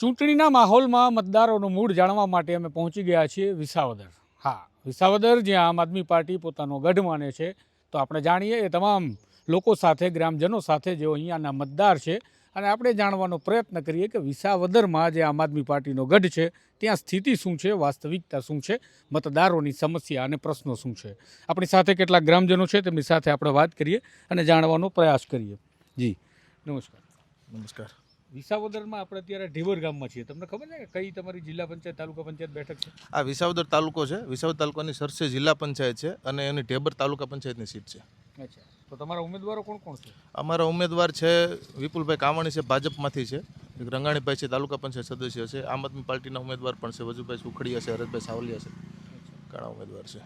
ચૂંટણીના માહોલમાં મતદારોનું મૂડ જાણવા માટે અમે પહોંચી ગયા છીએ વિસાવદર. હા, વિસાવદર જ્યાં આમ આદમી પાર્ટી પોતાનો ગઢ માને છે. તો આપણે જાણીએ એ તમામ લોકો સાથે, ગ્રામજનો સાથે જેઓ અહીંયાના મતદાર છે, અને આપણે જાણવાનો પ્રયત્ન કરીએ કે વિસાવદરમાં જે આમ આદમી પાર્ટીનો ગઢ છે ત્યાં સ્થિતિ શું છે, વાસ્તવિકતા શું છે, મતદારોની સમસ્યા અને પ્રશ્નો શું છે. આપણી સાથે કેટલાક ગ્રામજનો છે, તેમની સાથે આપણે વાત કરીએ અને જાણવાનો પ્રયાસ કરીએ. જી નમસ્કાર. નમસ્કાર. વિસાવદરમાં આપણે અત્યારે ઢેબર ગામમાં છીએ. તમને ખબર છે કે કઈ તમારી જિલ્લા પંચાયત તાલુકા પંચાયત બેઠક છે? આ વિસાવદર તાલુકો છે. વિસાવદર તાલુકાની સરસે જિલ્લા પંચાયત છે અને એની ઢેબર તાલુકા પંચાયતની સીટ છે. અચ્છા, તો તમારા ઉમેદવારો કોણ કોણ છે? અમારા ઉમેદવાર છે વિપુલભાઈ કામાણી છે, ભાજપમાંથી છે. એક રંગાણીભાઈ છે, તાલુકા પંચાયત સદસ્ય છે. આમ આદમી પાર્ટીના ઉમેદવાર પણ છે, વજુભાઈ સુખડિયા છે, હરતભાઈ સાવલિયા છે. ઘણા ઉમેદવાર છે.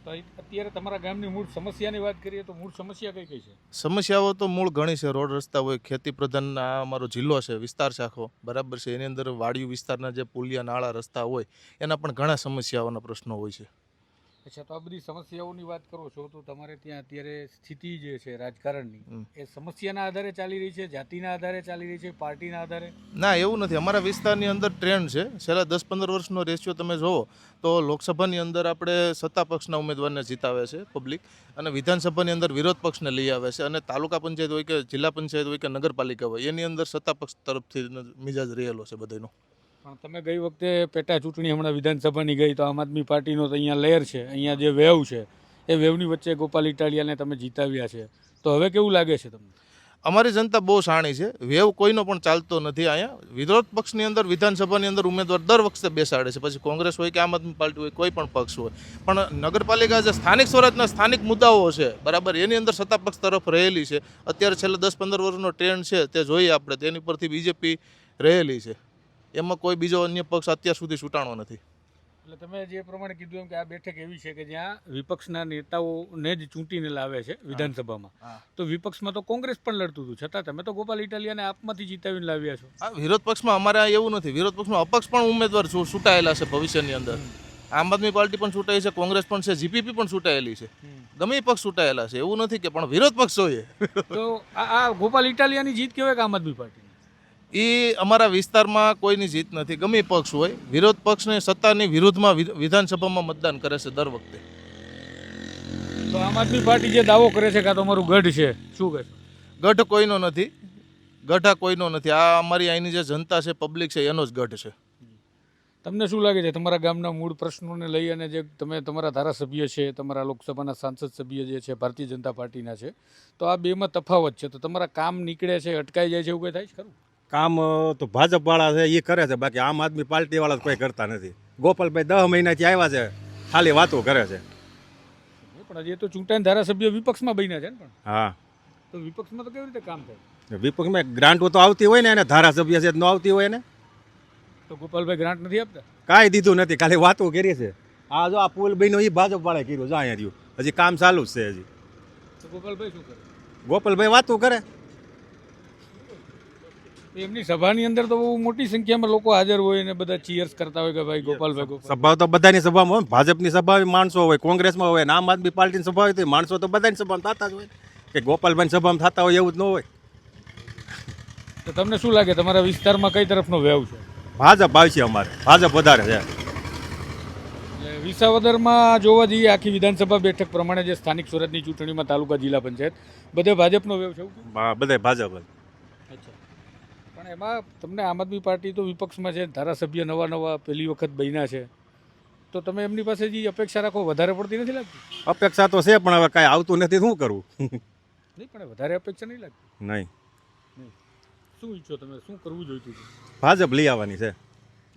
તો અત્યારે તમારા ગામની મૂળ સમસ્યાની વાત કરીએ તો મૂળ સમસ્યા કઈ કઈ છે? સમસ્યાઓ તો મૂળ ઘણી છે. રોડ રસ્તા હોય, ખેતી પ્રધાન આ અમારો જિલ્લો છે, વિસ્તાર છે આખો, બરાબર છે. એની અંદર વાડિયું વિસ્તારના જે પુલિયા નાળા રસ્તા હોય એના પણ ઘણા સમસ્યાઓના પ્રશ્નો હોય છે. અચ્છા, તો આ બધી સમસ્યાઓની વાત કરો છો તો તમારે ત્યાં અત્યારે સ્થિતિ જે છે રાજકારણની એ સમસ્યાના આધારે ચાલી રહી છે, જાતિના આધારે ચાલી રહી છે, પાર્ટીના આધારે? ના, એવું નથી. અમારા વિસ્તારની અંદર ટ્રેન્ડ છે. છેલ્લા 10-15 વર્ષનો રેશિયો તમે જોવો તો લોકસભાની અંદર આપણે સત્તા પક્ષના ઉમેદવારને જીતાવે છે પબ્લિક, અને વિધાનસભાની અંદર વિરોધ પક્ષને લઈ આવે છે, અને તાલુકા પંચાયત હોય કે જિલ્લા પંચાયત હોય કે નગરપાલિકા હોય એની અંદર સત્તા પક્ષ તરફથી મિજાજ રહેલો છે બધાનો. પણ તમે ગઈ વખતે પેટા ચૂંટણી હમણાં વિધાનસભાની ગઈ તો આમ આદમી પાર્ટીનો તો અહીંયા લેર છે, અહીંયા જે વેવ છે એ વેવની વચ્ચે ગોપાલ ઇટાલિયાને તમે જીતાવ્યા છે. તો હવે કેવું લાગે છે તમને? અમારી જનતા બહુ શાણી છે. વેવ કોઈનો પણ ચાલતો નથી. અહીંયા વિરોધ પક્ષની અંદર વિધાનસભાની અંદર ઉમેદવાર દર વખતે બેસાડે છે, પછી કોંગ્રેસ હોય કે આમ આદમી પાર્ટી હોય, કોઈ પણ પક્ષ હોય. પણ નગરપાલિકા જે સ્થાનિક સ્વરાજના સ્થાનિક મુદ્દાઓ છે, બરાબર, એની અંદર સત્તા પક્ષ તરફ રહેલી છે. અત્યારે છેલ્લા 10-15 વર્ષનો ટ્રેન્ડ છે તે જોઈએ આપણે, તેની પરથી બીજેપી રહેલી છે. એમાં કોઈ બીજો અન્ય પક્ષ અત્યાર સુધી છૂટાણો નથી. એટલે તમે જે પ્રમાણે કીધું એમ કે આ બેઠક એવી છે કે જ્યાં વિપક્ષના નેતાઓને જ ચૂંટીને લાવે છે વિધાનસભામાં. તો વિપક્ષમાં તો કોંગ્રેસ પણ લડતું હતું, છતાં તમે તો ગોપાલ ઇટાલિયાને આપમાંથી જીતાવીને લાવ્યા છો. આ વિરોધ પક્ષમાં અમારે એવું નથી. વિરોધ પક્ષમાં અપક્ષ પણ ઉમેદવાર છૂટાયેલા છે ભવિષ્યની અંદર. આમ આદમી પાર્ટી પણ છૂટાઈ છે, કોંગ્રેસ પણ છે, જીપીપી પણ છૂટાયેલી છે. ગમે પક્ષ છૂટાયેલા છે, એવું નથી કે પણ વિરોધ પક્ષ જોઈએ. તો આ ગોપાલ ઇટાલિયાની જીત કહેવાય કે આમ આદમી પાર્ટી? એ અમારા વિસ્તારમાં કોઈની જીત નથી. ગમે પક્ષ હોય, વિરોધ પક્ષને સત્તાની વિરુદ્ધમાં વિધાનસભામાં મતદાન કરે છે દર વખતે. તો આમ આદમી પાર્ટી જે દાવો કરે છે કે આ તમારું ગઢ છે, શું કહે? ગઢ કોઈનો નથી. ગઢ આ કોઈનો નથી. આ અમારી અહીંની જે જનતા છે, પબ્લિક છે, એનો જ ગઢ છે. તમને શું લાગે છે તમારા ગામના મૂળ પ્રશ્નોને લઈ અને જે તમે તમારા ધારાસભ્ય છે, તમારા લોકસભાના સાંસદ સભ્ય જે છે ભારતીય જનતા પાર્ટીના છે, તો આ બેમાં તફાવત છે, તો તમારા કામ નીકળે છે, અટકાઈ જાય છે, એવું કંઈ થાય છે ખરું? કામ તો ભાજપવાળા છે એ કરે છે, બાકી આમ આદમી પાર્ટીવાળા કોઈ કરતા નથી. ગોપાલભાઈ 10 મહિનાથી આવ્યા છે, ખાલી વાતો કરે છે. પણ હજી તો ચૂંટાઈને ધારાસભ્ય વિપક્ષમાં બન્યા છે ને. પણ હા, તો વિપક્ષમાં તો કેવી રીતે કામ થાય? વિપક્ષમાં ગ્રાન્ટો તો આવતી હોય ને, એને ધારાસભ્ય છે ન આવતી હોય ને. તો ગોપાલભાઈ ગ્રાન્ટ નથી આપતા? કાંઈ દીધું નથી, ખાલી વાતો કરી છે. આ જો આ પુલ બન્યો એ ભાજપવાળાએ કર્યું, જો અહીંયા રહ્યું, હજી કામ ચાલુ જ છે હજી. તો ગોપાલભાઈ શું કરે? ગોપાલભાઈ વાતો કરે. એમની સભાની અંદર તો બહુ મોટી સંખ્યામાં લોકો હાજર હોય ને બધા ચીયર્સ કરતા હોય કે ભાઈ ગોપાલભાઈ. સભા તો બધાની સભામાં હોય, ભાજપની સભા માણસો હોય, કોંગ્રેસમાં હોય, આમ આદમી પાર્ટીની સભા હોય તો માણસો તો બધાની સભામાં થતા જ હોય કે ગોપાલભાઈ સભામાં થતા હોય એવું જ ન હોય. તો તમને શું લાગે તમારા વિસ્તારમાં કઈ તરફનો વેવ છે? ભાજપ આવશે, અમારે ભાજપ વધારે છે. વિસાવદરમાં જોવા જઈએ આખી વિધાનસભા બેઠક પ્રમાણે જે સ્થાનિક સ્વરાજની ચૂંટણીમાં તાલુકા જિલ્લા પંચાયત બધે ભાજપનો વેવ છે? બધે ભાજપ. અચ્છા, પણ એમાં તમને આમ આદમી પાર્ટી તો વિપક્ષમાં છે, ધારાસભ્ય નવા પહેલી વખત બન્યા છે, તો તમે એમની પાસે જે અપેક્ષા રાખો વધારે પડતી નથી લાગતી? અપેક્ષા તો છે પણ હવે કાંઈ આવતું નથી, શું કરવું? નહીં, પણ વધારે અપેક્ષા નહીં લાગતી? નહીં. શું ઈચ્છો તમે, શું કરવું જોઈતું? ભાજપ લઈ આવવાની છે.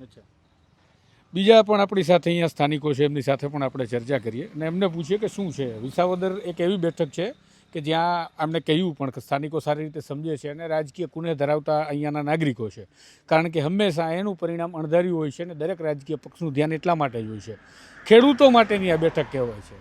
અચ્છા, બીજા પણ આપણી સાથે અહીંયા સ્થાનિકો છે, એમની સાથે પણ આપણે ચર્ચા કરીએ અને એમને પૂછીએ કે શું છે. વિસાવદર એક એવી બેઠક છે કે જ્યાં અમને કહ્યું પણ કે સ્થાનિકો સારી રીતે સમજે છે અને રાજકીય કુને ધરાવતા અહીંયાના નાગરિકો છે, કારણ કે હંમેશા એનું પરિણામ અણધાર્યું હોય છે અને દરેક રાજકીય પક્ષનું ધ્યાન એટલા માટે જ હોય છે. ખેડૂતો માટેની આ બેઠક કહેવાય છે,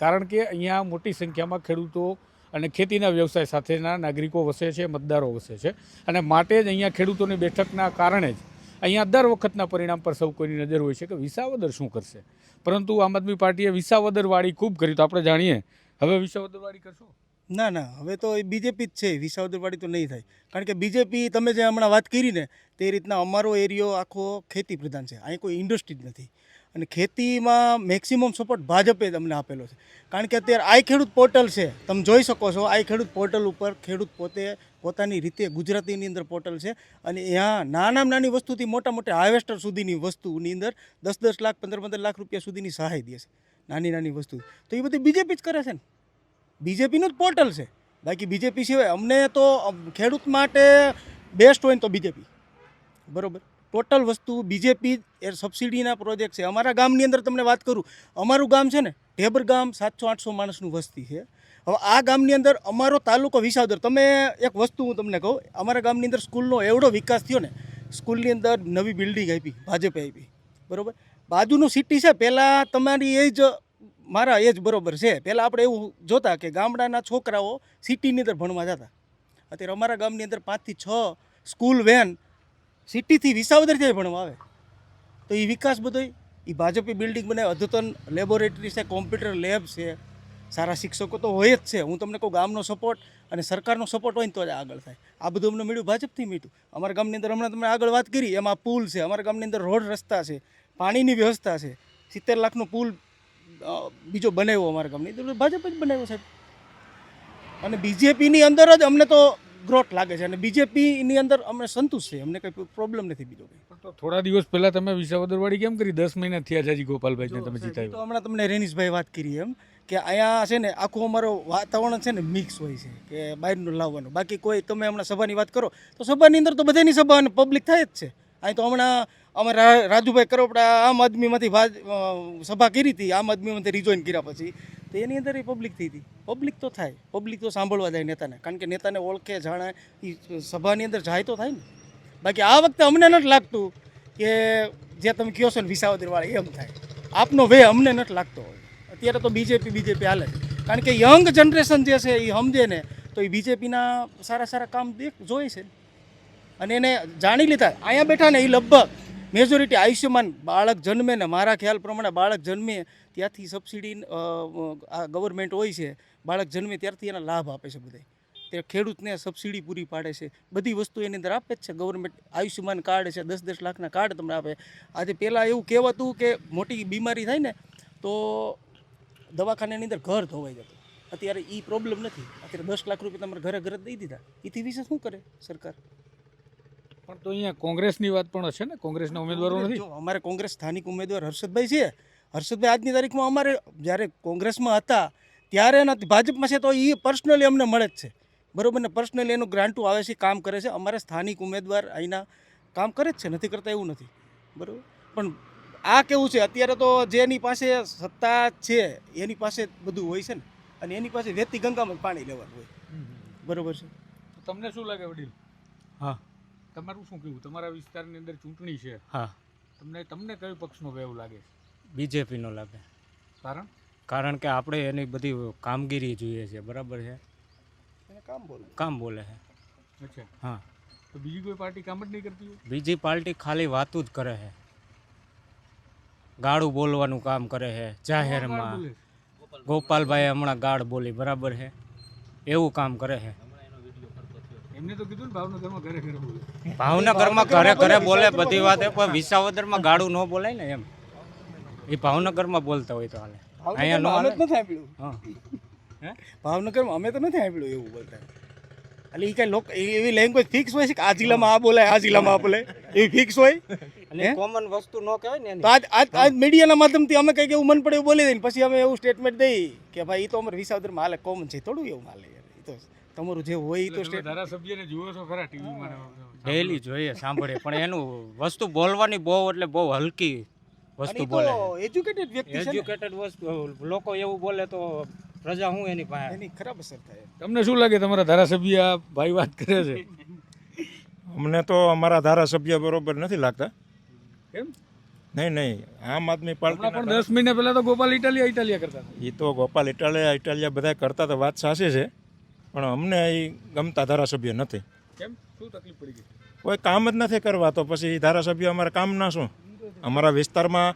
કારણ કે અહીંયા મોટી સંખ્યામાં ખેડૂતો અને ખેતીના વ્યવસાય સાથેના નાગરિકો વસે છે, મતદારો વસે છે, અને માટે જ અહીંયા ખેડૂતોની બેઠકના કારણે જ અહીંયા દર વખતના પરિણામ પર સૌ કોઈની નજર હોય છે કે વિસાવદર શું કરશે. પરંતુ આમ આદમી પાર્ટીએ વિસાવદરવાળી ખૂબ કરી, તો આપણે જાણીએ હવે વિસાવદરવાળી કરશો? ના ના, હવે તો એ બીજેપી જ છે, વિસાવદરવાળી તો નહીં થાય. કારણ કે બીજેપી, તમે જે હમણાં વાત કરી ને તે રીતના અમારો એરિયો આખો ખેતી પ્રધાન છે, અહીં કોઈ ઇન્ડસ્ટ્રી જ નથી. અને ખેતીમાં મેક્સિમમ સપોર્ટ ભાજપે જ અમને આપેલો છે. કારણ કે અત્યારે આઈ ખેડૂત પોર્ટલ છે, તમે જોઈ શકો છો. આઈ ખેડૂત પોર્ટલ ઉપર ખેડૂત પોતે પોતાની રીતે, ગુજરાતીની અંદર પોર્ટલ છે, અને ત્યાં નાનામાં નાની વસ્તુથી મોટા મોટા હાર્વેસ્ટર સુધીની વસ્તુની અંદર 10-10 લાખ 15-15 લાખ રૂપિયા સુધીની સહાય દે છે, નાની નાની વસ્તુ. તો એ બધી બીજેપી જ કરે છે ને, બીજેપીનું જ પોર્ટલ છે. બાકી બીજેપી સિવાય અમને તો ખેડૂત માટે બેસ્ટ હોય ને તો બીજેપી, બરાબર. ટોટલ વસ્તુ બીજેપી એ સબસિડીના પ્રોજેક્ટ છે. અમારા ગામની અંદર તમને વાત કરું, અમારું ગામ છે ને ઢેબર ગામ, 700-800 માણસનું વસ્તી છે. હવે આ ગામની અંદર અમારો તાલુકો વિસાવદર, તમે એક વસ્તુ હું તમને કહું, અમારા ગામની અંદર સ્કૂલનો એવડો વિકાસ થયો ને, સ્કૂલની અંદર નવી બિલ્ડિંગ આપી, ભાજપે આપી, બરાબર. બાજુનું સિટી છે, પહેલાં તમારી એજ, મારા એજ બરોબર છે, પહેલાં આપણે એવું જોતા કે ગામડાના છોકરાઓ સિટીની અંદર ભણવા જતા. અત્યારે અમારા ગામની અંદર 5 થી 6 સ્કૂલ વેન સિટીથી વિસાવદરથી ભણવા આવે. તો એ વિકાસ બધો એ ભાજપી બિલ્ડિંગ બનાવે, અદ્યતન લેબોરેટરી છે, કોમ્પ્યુટર લેબ છે, સારા શિક્ષકો તો હોય જ છે. હું તમને કહું, ગામનો સપોર્ટ અને સરકારનો સપોર્ટ હોય ને તો જ આગળ થાય. આ બધું અમને મળ્યું ભાજપથી મળ્યું. અમારા ગામની અંદર હમણાં તમે આગળ વાત કરી એમાં પુલ છે, અમારા ગામની અંદર રોડ રસ્તા છે, પાણીની વ્યવસ્થા છે. 70 લાખનો પુલ બીજો બનાવ્યો અમારા ગામની અંદર, ભાજપ જ બનાવ્યો સાહેબ. અને બીજેપીની અંદર જ અમને તો ગ્રોથ લાગે છે, અને બીજેપીની અંદર અમને સંતુષ્ટ છે, અમને કંઈ પ્રોબ્લેમ નથી બીજો કંઈ. તો થોડા દિવસ પહેલા તમે વિસાવદરવાળી કેમ કરી? 10 મહિના થયા છે હજી ગોપાલભાઈને તમે તો જીતાવ્યો. હમણાં તમને રેનીશભાઈ વાત કરી એમ કે અહીંયા છે ને આખું અમારો વાતાવરણ છે ને મિક્સ હોય છે, કે બહારનું લાવવાનું. બાકી કોઈ, તમે હમણાં સભાની વાત કરો તો સભાની અંદર તો બધાની સભા અને પબ્લિક થાય જ છે. અહીં તો હમણાં અમે રાજુભાઈ કરોપડા આમ આદમીમાંથી સભા કરી હતી, આમ આદમીમાંથી રિજોઈન કર્યા પછી તો એની અંદર એ પબ્લિક થઈ હતી. પબ્લિક તો થાય, પબ્લિક તો સાંભળવા જાય નેતાને, કારણ કે નેતાને ઓળખે, જાણે, એ સભાની અંદર જાય તો થાય ને. બાકી આ વખતે અમને નથી લાગતું કે જે તમે કહો છો ને વિસાવદરવાળી એમ થાય. આપનો વે અમને નથી લાગતો હોય. અત્યારે તો બીજેપી હાલે છે, કારણ કે યંગ જનરેશન જે છે એ સમજે ને તો એ બીજેપીના સારા સારા કામ જોઈ છે અને એને જાણી લીધા. અહીંયા બેઠા ને એ લગભગ મેજોરિટી આયુષ્યમાન બાળક જન્મે ને, મારા ખ્યાલ પ્રમાણે બાળક જન્મે ત્યાંથી સબસિડી આ ગવર્મેન્ટ હોય છે, બાળક જન્મે ત્યારથી એના લાભ આપે છે બધા. તે ખેડૂતને સબસિડી પૂરી પાડે છે, બધી વસ્તુ એની અંદર આપે જ છે ગવર્મેન્ટ. આયુષ્યમાન કાર્ડ છે, 10-10 લાખના કાર્ડ તમને આપે. આજે પહેલાં એવું કહેવાતું કે મોટી બીમારી થાય ને તો દવાખાનાની અંદર ઘર ધોવાઈ જતું. અત્યારે એ પ્રોબ્લેમ નથી. અત્યારે 10 લાખ રૂપિયા તમારે ઘરે ઘરે દઈ દીધા. એથી વિશે શું કરે સરકાર? પણ તો અહીંયા કોંગ્રેસની વાત પણ હશે ને, કોંગ્રેસના ઉમેદવારો નથી? જો અમારે કોંગ્રેસ સ્થાનિક ઉમેદવાર હર્ષદભાઈ છે. હર્ષદભાઈ આજની તારીખમાં અમારે જ્યારે કોંગ્રેસમાં હતા ત્યારે નથી, ભાજપમાં છે તો એ પર્સનલી અમને મળે જ છે, બરાબર ને. પર્સનલી એનું ગ્રાન્ટું આવે છે, કામ કરે છે. અમારે સ્થાનિક ઉમેદવાર અહીંના કામ કરે જ છે, નથી કરતા એવું નથી, બરાબર. પણ આ કેવું છે, અત્યારે તો જેની પાસે સત્તા છે એની પાસે બધું હોય છે ને, અને એની પાસે વેતી ગંગામાં પાણી લેવાનું હોય, બરાબર છે. તો તમને શું લાગે વડીલ? હા, તમારું શું કહેવું? તમારા વિસ્તારની અંદર ચૂંટણી છે, હા, તમને કયો પક્ષનો વેવ લાગે? બીજેપીનો લાગે. કારણ કારણ કે આપણે એની બધી કામગીરી જોઈએ છે, બરાબર છે, એને કામ બોલે. કામ બોલે છે. અચ્છા, હા, તો બીજી કોઈ પાર્ટી કામ જ નહીં કરતી હોય? બીજી પાર્ટી ખાલી વાતું જ કરે છે, ગાળું બોલવાનું કામ કરે છે જાહેરમાં. ગોપાલભાઈ હમણાં ગાળ બોલી, બરાબર છે, એવું કામ કરે છે. એમને તો કીધું ને ભાવનગરમાં ઘરે ઘરે બોલે. ભાવનગરમાં ઘરે ઘરે બોલે બધી વાત, પણ વિસાવદરમાં ગાળું ન બોલાય ને એમ. એ ભાવનગરમાં બોલતા હોય તો હાલે, અહીંયા નો હાલે. અમે તો નથી સાંભળ્યું. હા, ભાવનગરમાં અમે તો નથી સાંભળ્યું એવું બોલતા. એટલે એ કઈ લોકો એવી લેંગ્વેજ ફિક્સ હોય છે કે આ જિલ્લામાં આ બોલાય, આ જિલ્લામાં આ બોલાય, એવી ફિક્સ હોય. અને કોમન વસ્તુ ન કહેવાય ને એની. તો આજ મીડિયાના માધ્યમથી અમે કંઈક એવું મન પડે એવું બોલી દઈએ, પછી અમે એવું સ્ટેટમેન્ટ દઈ કે ભાઈ એ તો અમારે વિસાવદરમાં હાલે, કોમન છે, થોડું એવું હાલે યાર. એ તો તમારું જે હોય એ તો તમે ધારાસભ્યને જુઓ છો ખરા ટીવીમાં? ડેલી જોઈએ, સાંભળીએ, પણ એનું વસ્તુ બોલવાની બહુ, એટલે બહુ હલકી વસ્તુ બોલે. એજ્યુકેટેડ વ્યક્તિ છે ને, એજ્યુકેટેડ વસ્તુ લોકો એવું બોલે તો પ્રજા હું એની પાસે. એની ખરાબ અસર થાય. તમને શું લાગે તમારા ધારાસભ્ય આ ભાઈ વાત કરે છે? અમને તો અમારા ધારાસભ્ય બરોબર નથી લાગતા. કેમ? નહીં, આમ આદમી હમણાં પણ પાર્ટી 10 મહિના પહેલા તો ગોપાલ ઇટાલિયા કરતા હતા. એ તો ગોપાલ ઇટાલિયા બધા કરતા તો વાત સાચી છે, પણ અમને એ ગમતા ધારાસભ્ય નથી. કેમ? શું તકલીફ પડી ગઈ? કોઈ કામ જ નથી કરવા, તો પછી ધારાસભ્ય અમારા કામના શું? અમારા વિસ્તારમાં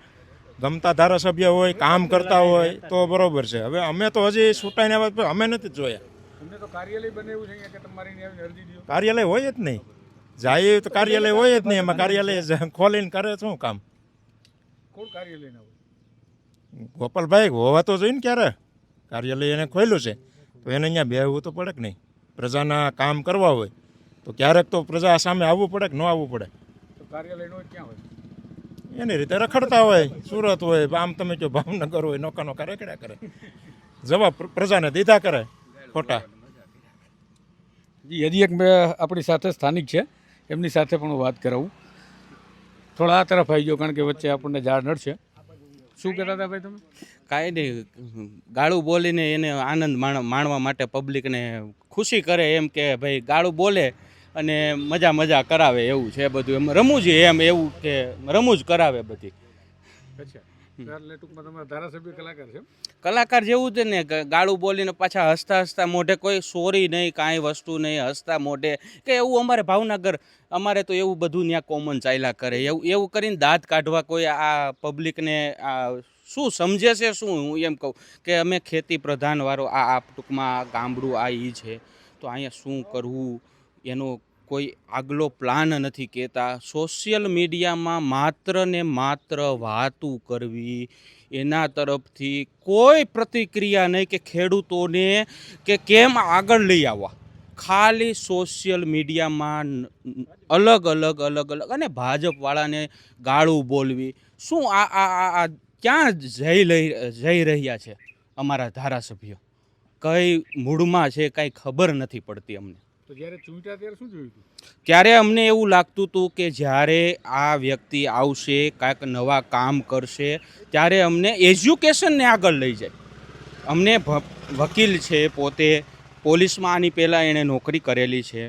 ગમતા ધારાસભ્ય હોય, કામ કરતા હોય તો બરોબર છે. હવે અમે તો હજી છૂટાઈને અમે નથી જોયા. તમને તો કાર્યાલય બનાવ્યું છે અહીંયા કે તમારી ત્યાં આવીને અરજી દો? કાર્યાલય હોય જ નહીં, જાય તો કાર્યાલય હોય જ નહીં. એમાં કાર્યાલય ખોલીને કરે શું કામ? કોણ કાર્યાલયના હોય? ગોપાલભાઈ હોવા તો જોઈએ ને ક્યારે કાર્યાલય એને ખોલ્યું છે તો એને અહીંયા બેહવું તો પડે કે નહીં? પ્રજાના કામ કરવા હોય તો ક્યારેક તો પ્રજા સામે આવવું પડે કે ન આવવું પડે? તો કાર્યાલયનો હોય ક્યાં હોય? એની રીતે રખડતા હોય, સુરત હોય, આમ તમે જો ભાવનગર હોય, નોકા નોકા રખડ્યા કરે, જવાબ પ્રજાને દીધા કરે ખોટા. જી, હજી એક આપણી સાથે સ્થાનિક છે, એમની સાથે પણ હું વાત કરાવું. થોડા આ તરફ આવી ગયો કારણ કે વચ્ચે આપણને ઝાડ નડશે. શું કહેતા હતા ભાઈ તમે? કાંઈ નહીં, ગાળું બોલીને એને આનંદ માણવા માટે પબ્લિકને ખુશી કરે એમ કે ભાઈ ગાળું બોલે અને મજા કરાવે એવું છે બધું. એમ રમૂજી એમ એવું કે રમૂજ કરાવે બધી. અચ્છા, એટલે ટૂંકમાં તમારા ધારાસભ્ય કલાકાર છે? કલાકાર જેવું છે ને, ગાળું બોલીને પાછા હસતા મોઢે, કોઈ સોરી નહીં, કાંઈ વસ્તુ નહીં, હસતા મોઢે કે એવું. અમારે ભાવનગર અમારે તો એવું બધું ત્યાં કોમન ચાલ્યા કરે. એવું કરીને દાંત કાઢવા કોઈ આ પબ્લિકને શું સમજે છે શું? હું એમ કહું કે અમે ખેતી પ્રધાનવાળો આ ટૂંકમાં ગામડું આ ઈ છે તો અહીંયા શું કરવું એનો કોઈ આગલો પ્લાન નથી કહેતા. સોશિયલ મીડિયામાં માત્ર ને માત્ર વાતું કરવી, એના તરફથી કોઈ પ્રતિક્રિયા નહીં કે ખેડૂતોને કે કેમ આગળ લઈ આવવા. ખાલી સોશિયલ મીડિયામાં અલગ અલગ અને ભાજપવાળાને ગાળું બોલવી. શું આ ક્યાં જઈ રહ્યા છે અમારા ધારાસભ્યો? કઈ મૂળમાં છે કાંઈ ખબર નથી પડતી અમને. તો જ્યારે ચૂંટ્યા ત્યારે શું જોયું હતું? ત્યારે અમને એવું લાગતું હતું કે જ્યારે આ વ્યક્તિ આવશે, કાંઈક નવા કામ કરશે, ત્યારે અમને એજ્યુકેશનને આગળ લઈ જાય. અમને વકીલ છે, પોતે પોલીસમાં આની પહેલાં એણે નોકરી કરેલી છે,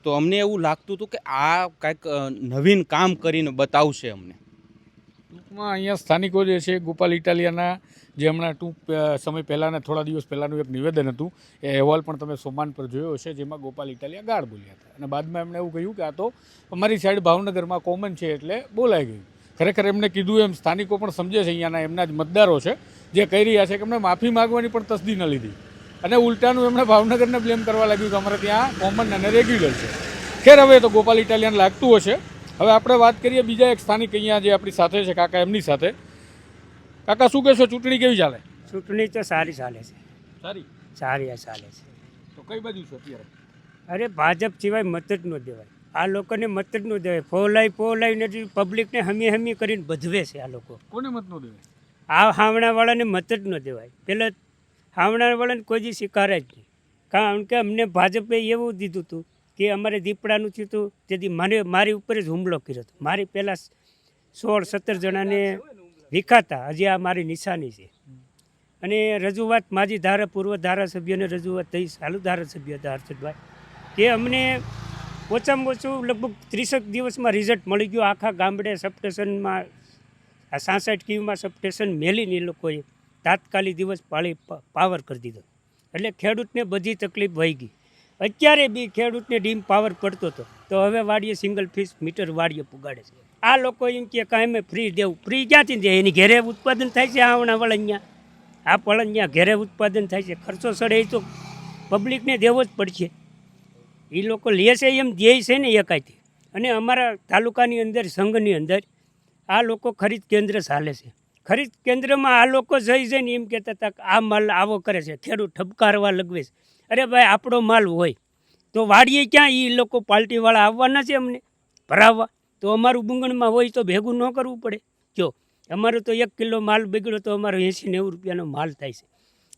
તો અમને એવું લાગતું હતું કે આ કાંઈક નવીન કામ કરીને બતાવશે અમને. ટૂંકમાં અહીંયા સ્થાનિકો જે છે, ગોપાલ ઇટાલિયાના જે હમણાં ટૂંક સમય પહેલાંના થોડા દિવસ પહેલાંનું એક નિવેદન હતું, એ અહેવાલ પણ તમે સોમાન પર જોયો હશે, જેમાં ગોપાલ ઇટાલિયા ગાળ બોલ્યા હતા અને બાદમાં એમણે એવું કહ્યું કે આ તો અમારી સાઈડ ભાવનગરમાં કોમન છે એટલે બોલાઈ ગયું. ખરેખર એમને કીધું એમ સ્થાનિકો પણ સમજે છે, અહીંયાના એમના જ મતદારો છે જે કહી રહ્યા છે કે એમણે માફી માગવાની પણ તસદી ન લીધી અને ઉલટાનું એમણે ભાવનગરને બ્લેમ કરવા લાગ્યું કે અમારે ત્યાં કોમન અને રેગ્યુલર છે. ખેર, હવે તો ગોપાલ ઇટાલિયાને લાગતું હશે. હવે આપણે વાત કરીએ બીજા એક સ્થાનિક અહીંયા જે આપણી સાથે છે, કાકા, એમની સાથે. કાકા, શું કહેશો? ચૂંટણી કેવી ચાલે? ચૂંટણી તો સારી ચાલે છે, સારી સારી ચાલે છે. તો કઈ બાજુ છે અત્યારે? અરે ભાજપ સિવાય મત જ ન દેવાય. આ લોકોને મત જ ન દેવાય. ફોલાઈને પબ્લિકને હમી કરીને બધવે છે આ લોકો. કોને મત નો દેવાય? આ હાવણાવાળાને મત જ ન દેવાય. પહેલાં હાવણાવાળાને કોઈ દી સ્વીકારે જ નહીં. કારણ કે અમને ભાજપે એવું દીધું હતું કે અમારે દીપડાનું થયું હતું, તેથી મારી ઉપર જ હુમલો કર્યો હતો. મારી પહેલાં 16-17 જણાને વિખાતા. હજી આ મારી નિશાની છે. અને રજૂઆત માજી પૂર્વ ધારાસભ્યને રજૂઆત થઈ, ચાલુ ધારાસભ્ય હતા હર્ષદભાઈ, કે અમને ઓછામાં ઓછું લગભગ 30 દિવસમાં રિઝલ્ટ મળી ગયું. આખા ગામડે સબસ્ટેશનમાં આ 66 કીવમાં સબસ્ટેશન મેલીને એ લોકોએ તાત્કાલિક દિવસ પાવર કરી દીધો. એટલે ખેડૂતને બધી તકલીફ વહી ગઈ. અત્યારે બી ખેડૂતને ડીમ પાવર પડતો હતો તો હવે વાડીએ સિંગલ ફીસ મીટર વાડીએ પુગાડે છે. આ લોકો એમ કે કાંઈ ફ્રી દેવું. ફ્રી ક્યાંથી દે? એની ઘેરે ઉત્પાદન થાય છે. આવણાવાળા અહીંયા આ પણ અહીંયા ઘેરે ઉત્પાદન થાય છે. ખર્ચો સડે એ તો પબ્લિકને દેવો જ પડશે. એ લોકો લે છે એમ દે છે ને એકાઈથી. અને અમારા તાલુકાની અંદર, સંઘની અંદર આ લોકો ખરીદ કેન્દ્ર ચાલે છે. ખરીદ કેન્દ્રમાં આ લોકો જઈને એમ કહેતા હતા કે આ માલ આવો કરે છે, ખેડૂત ઠપકારવા લગવે છે. અરે ભાઈ, આપણો માલ હોય તો વાડીએ ક્યાં એ લોકો પાર્ટીવાળા આવવાના છે અમને ભરાવવા? તો અમારું બુંગણમાં હોય તો ભેગું ન કરવું પડે? જો અમારું તો 1 કિલો માલ બગડ્યો તો અમારો 80-90 રૂપિયાનો માલ થાય છે,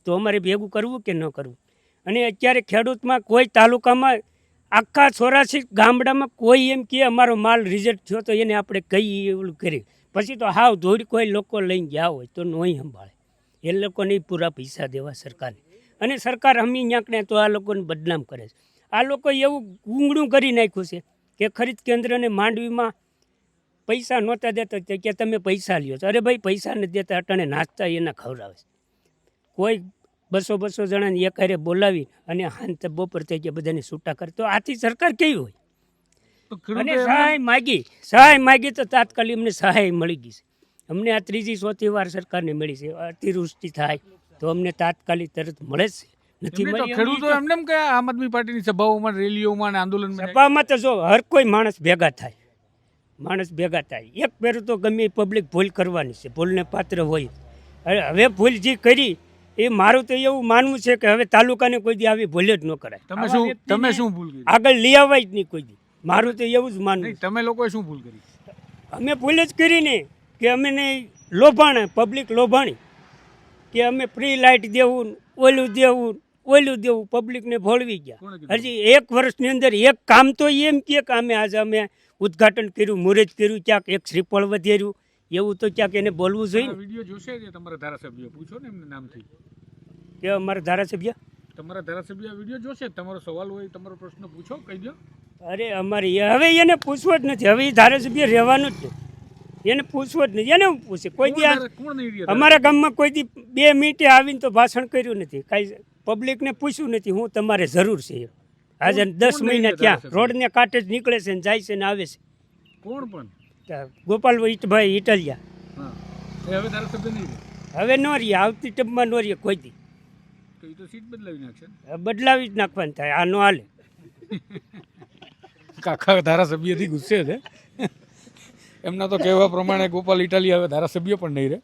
તો અમારે ભેગું કરવું કે ન કરવું? અને અત્યારે ખેડૂતમાં કોઈ તાલુકામાં આખા 84 ગામડામાં કોઈ એમ કે અમારો માલ રિજેક્ટ થયો તો એને આપણે કઈ એવું કરીએ, પછી તો હાવ ધોળ કોઈ લોકો લઈને ગયા હોય તો નહીં સંભાળે. એ લોકોને પૂરા પૈસા દેવા સરકારને, અને સરકાર હમી ન્યાકને તો આ લોકોને બદનામ કરે છે. આ લોકો એવું ગૂંગળું કરી નાખ્યું છે કે ખરીદ કેન્દ્રને માંડવીમાં પૈસા નહોતા દેતા કે તમે પૈસા લ્યો છો. અરે ભાઈ, પૈસા નથી દેતા, અટાણે નાસ્તા એના ખવડાવે છે. કોઈ 200 જણાને એક હારે બોલાવી અને હાંત બપોર થઈ ગયા બધાને છૂટા કરે, તો આથી સરકાર કેવી હોય? અને સહાય માગી તો તાત્કાલિક અમને સહાય મળી ગઈ છે. અમને આ 3જી-4થી વાર સરકારને મળી છે. અતિવૃષ્ટિ થાય તો અમને તાત્કાલિક તરત મળે જ છે. નથી એમને તો મળી. ખેડૂતો એમને એમ કે આમ આદમી પાર્ટીની સભાઓમાં રેલીઓમાં અને આંદોલનમાં સભામાં તો જો હર કોઈ માણસ ભેગા થાય એક પેરું તો ગમે એ પબ્લિક ભૂલ કરવાની છે, ભૂલને પાત્ર હોય. હવે ભૂલ જે કરી એ મારું તો એવું માનવું છે કે હવે તાલુકાને કોઈ દી આવી ભૂલ જ ન કરાય. તમે શું ભૂલ કરી? આગળ લઈ આવાય જ નહીં કોઈ દી. મારું તો એવું જ માનવું નહીં, તમે લોકોએ શું ભૂલ કરી? અમે ભૂલ જ કરીને કે અમે લોભાણે પબ્લિક લોભાણી કે અમે ફ્રી લાઇટ દેવું ઓલું દેવું પબ્લિકને ભોળવી કોણે ગયા. કીધું? હજી એક વર્ષની અંદર એક કામ તો એમ કે અમે આજે અમે ઉદ્ઘાટન કર્યું, મુહૂર્ત કર્યું, ક્યાંક એક શ્રીફળ વધેર્યું, એવું તો ક્યાંક એને બોલવું જોઈએ ને વિડીયો જોશે જે તમારા ધારાસભ્ય પૂછો ને એમને નામથી. કે અમારા ધારાસભ્ય તમારા ધારાસભ્ય વિડીયો જોશે, તમારો સવાલ હોય, તમારો પ્રશ્ન પૂછો, કહી દો. અરે અમારે હવે એને પૂછવો જ નથી. હવે એ ધારાસભ્ય રહેવાનું જ નથી, એને પૂછવો જ નથી. એને હું પૂછે કોઈ દી કોણ નહીં રહ્યા? અમારા ગામમાં કોઈ દી 2 મિનિટે આવીને તો ભાષણ કર્યું નથી, કાંઈ પબ્લિકને પૂછ્યું નથી હું તમારે જરૂર છે એમ. આજે 10 મહિના ત્યાં રોડને કાંઠે જ નીકળે છે ને જાય છે ને આવે છે. કોણ પણ? ગોપાલ ભાઈ ઇટલિયા હા, એ હવે ધારાસભ્ય નહીં રહે. હવે ન રહીએ, આવતી ટપમાં ન રહીએ કોઈ દી. તો એ તો સીટ બદલાવી નાખશે ને. બદલાવી જ નાખવાનું થાય, આ ન હાલે. કાકા ધારાસભ્યથી ગુસ્સે છે. એમના તો કહેવા પ્રમાણે ગોપાલ ઇટાલિયા હવે ધારાસભ્ય પણ નહીં રહે.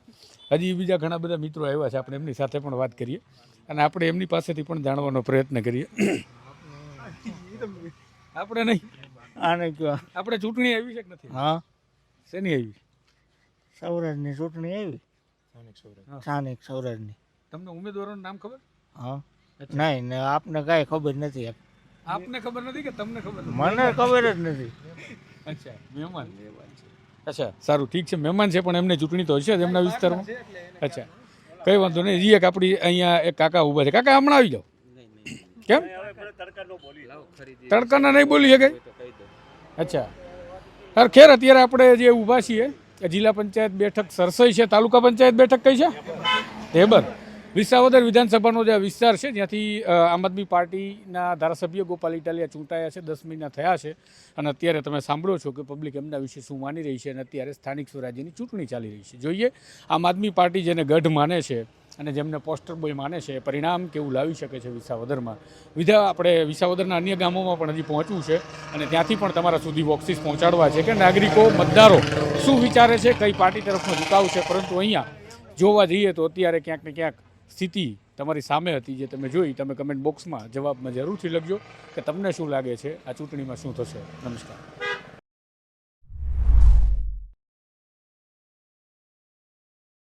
હજી બીજા ઘણા બધા મિત્રો આવ્યા છે, આપણે એમની સાથે પણ વાત કરીએ અને આપણે એમની પાસેથી પણ જાણવાનો પ્રયત્ન કરીએ. આપણે નહીં, આને કયો આપણે ચૂંટણી આવી છે કે નથી? હા શેની આવી? સૌરાષ્ટ્રની ચૂંટણી આવી, સ્થાનિક સૌરાષ્ટ્રની. તમને ઉમેદવારોનું નામ ખબર? હા નહીં ને આપને કાંઈ ખબર નથી. આપને ખબર નથી કે તમને ખબર નથી? મને ખબર જ નથી. અચ્છા, મહેમાન. અચ્છા, સારું, ઠીક છે, મહેમાન છે પણ એમને ચૂંટણી તો હશે જ એમના વિસ્તારમાં. અચ્છા, કંઈ વાંધો નહીં. હજી એક આપણી અહીંયા એક કાકા ઊભા છે. કાકા હમણાં આવી જાઓ. કેમ તડકાના નહીં બોલી શકે? અચ્છા, સર ખેર અત્યારે આપણે જે ઊભા છીએ જિલ્લા પંચાયત બેઠક સરસઈ છે, તાલુકા પંચાયત બેઠક કઈ છે? ઢેબર. વિસાવદર વિધાનસભાનો જે વિસ્તાર છે જ્યાંથી આમ આદમી પાર્ટીના ધારાસભ્ય ગોપાલ ઇટાલિયા ચૂંટાયા છે, 10 મહિના થયા છે અને અત્યારે તમે સાંભળો છો કે પબ્લિક એમના વિશે શું માની રહી છે અને અત્યારે સ્થાનિક સ્વરાજ્યની ચૂંટણી ચાલી રહી છે. જોઈએ આમ આદમી પાર્ટી જેને ગઢ માને છે અને જેમને પોસ્ટર બોય માને છે પરિણામ કેવું લાવી શકે છે વિસાવદરમાં. આપણે વિસાવદરના અન્ય ગામોમાં પણ હજી પહોંચવું છે અને ત્યાંથી પણ તમારા સુધી બોક્સિસ પહોંચાડવા છે કે નાગરિકો મતદારો શું વિચારે છે, કઈ પાર્ટી તરફનો ઝુકાવ છે. પરંતુ અહીંયા જોવા જઈએ તો અત્યારે ક્યાંક ને ક્યાંક સ્થિતિ તમારી સામે હતી જે તમે જોઈ. તમે કમેન્ટ બોક્સમાં જવાબમાં જરૂરથી લખજો કે તમને શું લાગે છે આ ચૂંટણીમાં શું થશે. નમસ્કાર.